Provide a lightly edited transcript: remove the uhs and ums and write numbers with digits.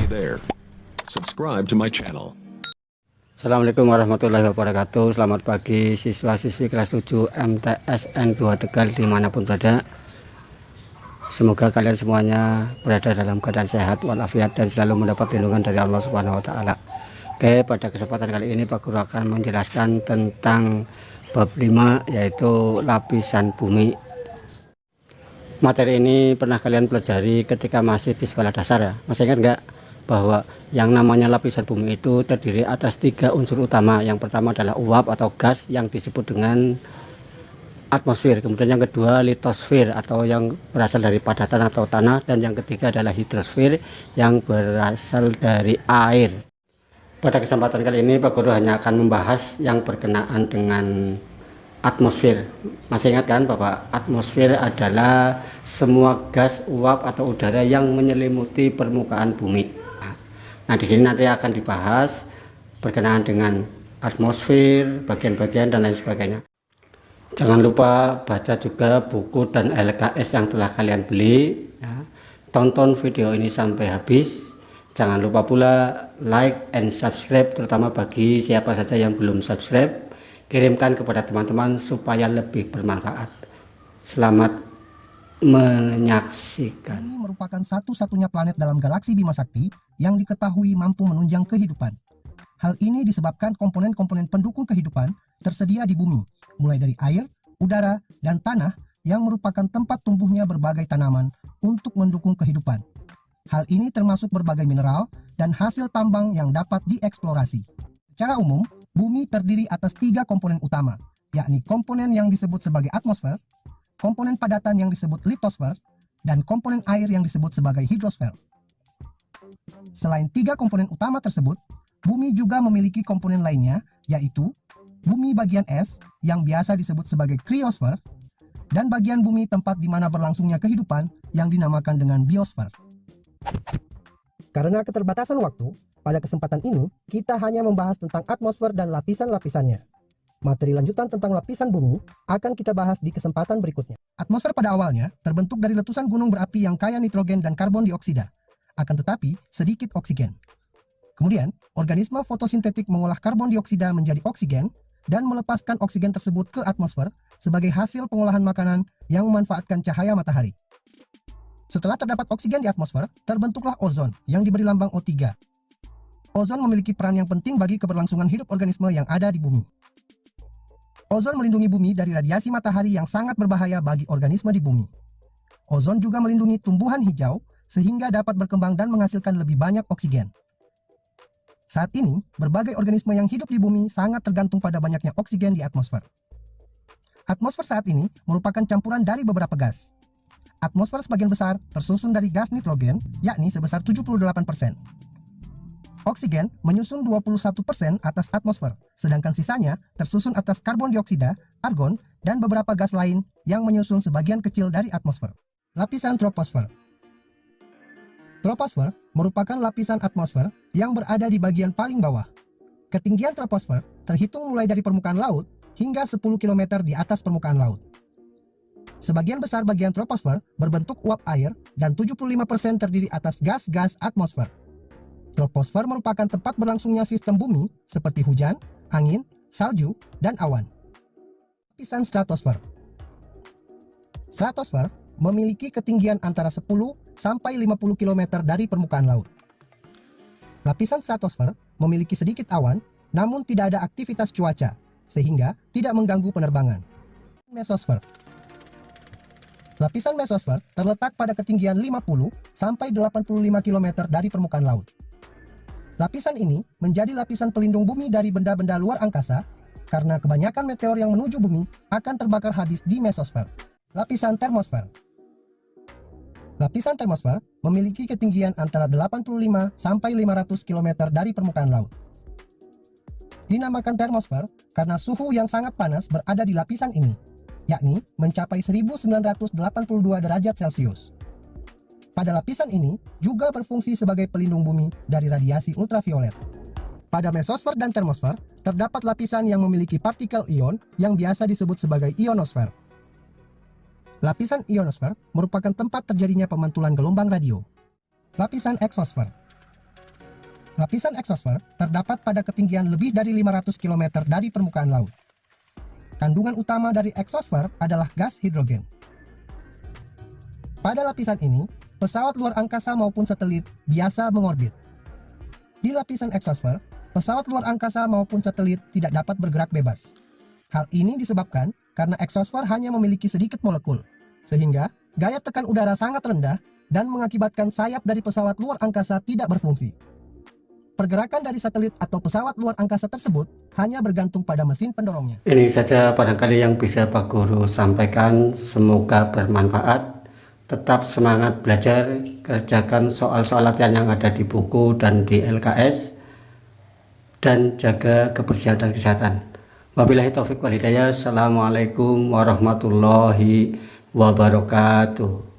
there. Subscribe to my channel. Assalamualaikum warahmatullahi wabarakatuh. Selamat pagi siswa-siswi kelas 7 MTSN 2 Tegal dimanapun berada. Semoga kalian semuanya berada dalam keadaan sehat walafiat dan selalu mendapat lindungan dari Allah Subhanahu wa Ta'ala. Oke, pada kesempatan kali ini Pak Guru akan menjelaskan tentang bab 5, yaitu lapisan bumi. Materi ini pernah kalian pelajari ketika masih di sekolah dasar ya. Masih ingat nggak bahwa yang namanya lapisan bumi itu terdiri atas 3 unsur utama. Yang pertama adalah uap atau gas yang disebut dengan atmosfer, kemudian yang kedua litosfer atau yang berasal dari padatan atau tanah, dan yang ketiga adalah hidrosfer yang berasal dari air. Pada kesempatan kali ini Pak Guru hanya akan membahas yang berkenaan dengan atmosfer. Masih ingat kan bahwa atmosfer adalah semua gas, uap atau udara yang menyelimuti permukaan bumi. Nah, di sini nanti akan dibahas berkenaan dengan atmosfer, bagian-bagian dan lain sebagainya. Jangan lupa baca juga buku dan LKS yang telah kalian beli ya. Tonton video ini sampai habis. Jangan lupa pula like and subscribe, terutama bagi siapa saja yang belum subscribe. Kirimkan kepada teman-teman supaya lebih bermanfaat. Selamat menyaksikan. Bumi merupakan satu-satunya planet dalam galaksi Bima Sakti yang diketahui mampu menunjang kehidupan. Hal ini disebabkan komponen-komponen pendukung kehidupan tersedia di bumi, mulai dari air, udara, dan tanah yang merupakan tempat tumbuhnya berbagai tanaman untuk mendukung kehidupan. Hal ini termasuk berbagai mineral dan hasil tambang yang dapat dieksplorasi. Secara umum, bumi terdiri atas 3 komponen utama, yakni komponen yang disebut sebagai atmosfer, komponen padatan yang disebut litosfer, dan komponen air yang disebut sebagai hidrosfer. Selain 3 komponen utama tersebut, bumi juga memiliki komponen lainnya, yaitu bumi bagian es yang biasa disebut sebagai kriosfer, dan bagian bumi tempat di mana berlangsungnya kehidupan yang dinamakan dengan biosfer. Karena keterbatasan waktu, pada kesempatan ini kita hanya membahas tentang atmosfer dan lapisan-lapisannya. Materi lanjutan tentang lapisan bumi akan kita bahas di kesempatan berikutnya. Atmosfer pada awalnya terbentuk dari letusan gunung berapi yang kaya nitrogen dan karbon dioksida, akan tetapi sedikit oksigen. Kemudian, organisme fotosintetik mengolah karbon dioksida menjadi oksigen dan melepaskan oksigen tersebut ke atmosfer sebagai hasil pengolahan makanan yang memanfaatkan cahaya matahari. Setelah terdapat oksigen di atmosfer, terbentuklah ozon yang diberi lambang O3. Ozon memiliki peran yang penting bagi keberlangsungan hidup organisme yang ada di bumi. Ozon melindungi bumi dari radiasi matahari yang sangat berbahaya bagi organisme di bumi. Ozon juga melindungi tumbuhan hijau sehingga dapat berkembang dan menghasilkan lebih banyak oksigen. Saat ini, berbagai organisme yang hidup di bumi sangat tergantung pada banyaknya oksigen di atmosfer. Atmosfer saat ini merupakan campuran dari beberapa gas. Atmosfer sebagian besar tersusun dari gas nitrogen, yakni sebesar 78%. Oksigen menyusun 21% atas atmosfer, sedangkan sisanya tersusun atas karbon dioksida, argon, dan beberapa gas lain yang menyusun sebagian kecil dari atmosfer. Lapisan troposfer. Troposfer merupakan lapisan atmosfer yang berada di bagian paling bawah. Ketinggian troposfer terhitung mulai dari permukaan laut hingga 10 km di atas permukaan laut. Sebagian besar bagian troposfer berbentuk uap air dan 75% terdiri atas gas-gas atmosfer. Troposfer merupakan tempat berlangsungnya sistem bumi seperti hujan, angin, salju, dan awan. Lapisan stratosfer. Stratosfer memiliki ketinggian antara 10 sampai 50 km dari permukaan laut. Lapisan stratosfer memiliki sedikit awan, namun tidak ada aktivitas cuaca, sehingga tidak mengganggu penerbangan. Mesosfer. Lapisan mesosfer terletak pada ketinggian 50 sampai 85 km dari permukaan laut. Lapisan ini menjadi lapisan pelindung bumi dari benda-benda luar angkasa karena kebanyakan meteor yang menuju bumi akan terbakar habis di mesosfer. Lapisan termosfer. Lapisan termosfer memiliki ketinggian antara 85 sampai 500 km dari permukaan laut. Dinamakan termosfer karena suhu yang sangat panas berada di lapisan ini, yakni mencapai 1982 derajat Celcius. Pada lapisan ini juga berfungsi sebagai pelindung bumi dari radiasi ultraviolet. Pada mesosfer dan termosfer terdapat lapisan yang memiliki partikel ion yang biasa disebut sebagai ionosfer. Lapisan ionosfer merupakan tempat terjadinya pemantulan gelombang radio. Lapisan eksosfer. Lapisan eksosfer terdapat pada ketinggian lebih dari 500 km dari permukaan laut. Kandungan utama dari eksosfer adalah gas hidrogen. Pada lapisan ini, pesawat luar angkasa maupun satelit biasa mengorbit. Di lapisan eksosfer, pesawat luar angkasa maupun satelit tidak dapat bergerak bebas. Hal ini disebabkan karena eksosfer hanya memiliki sedikit molekul, sehingga gaya tekan udara sangat rendah dan mengakibatkan sayap dari pesawat luar angkasa tidak berfungsi. Pergerakan dari satelit atau pesawat luar angkasa tersebut hanya bergantung pada mesin pendorongnya. Ini saja barangkali yang bisa Pak Guru sampaikan, semoga bermanfaat. Tetap semangat belajar, kerjakan soal-soal latihan yang ada di buku dan di LKS, dan jaga kebersihan dan kesehatan. Wabillahi taufiq wal hidayah. Assalamualaikum warahmatullahi wabarakatuh.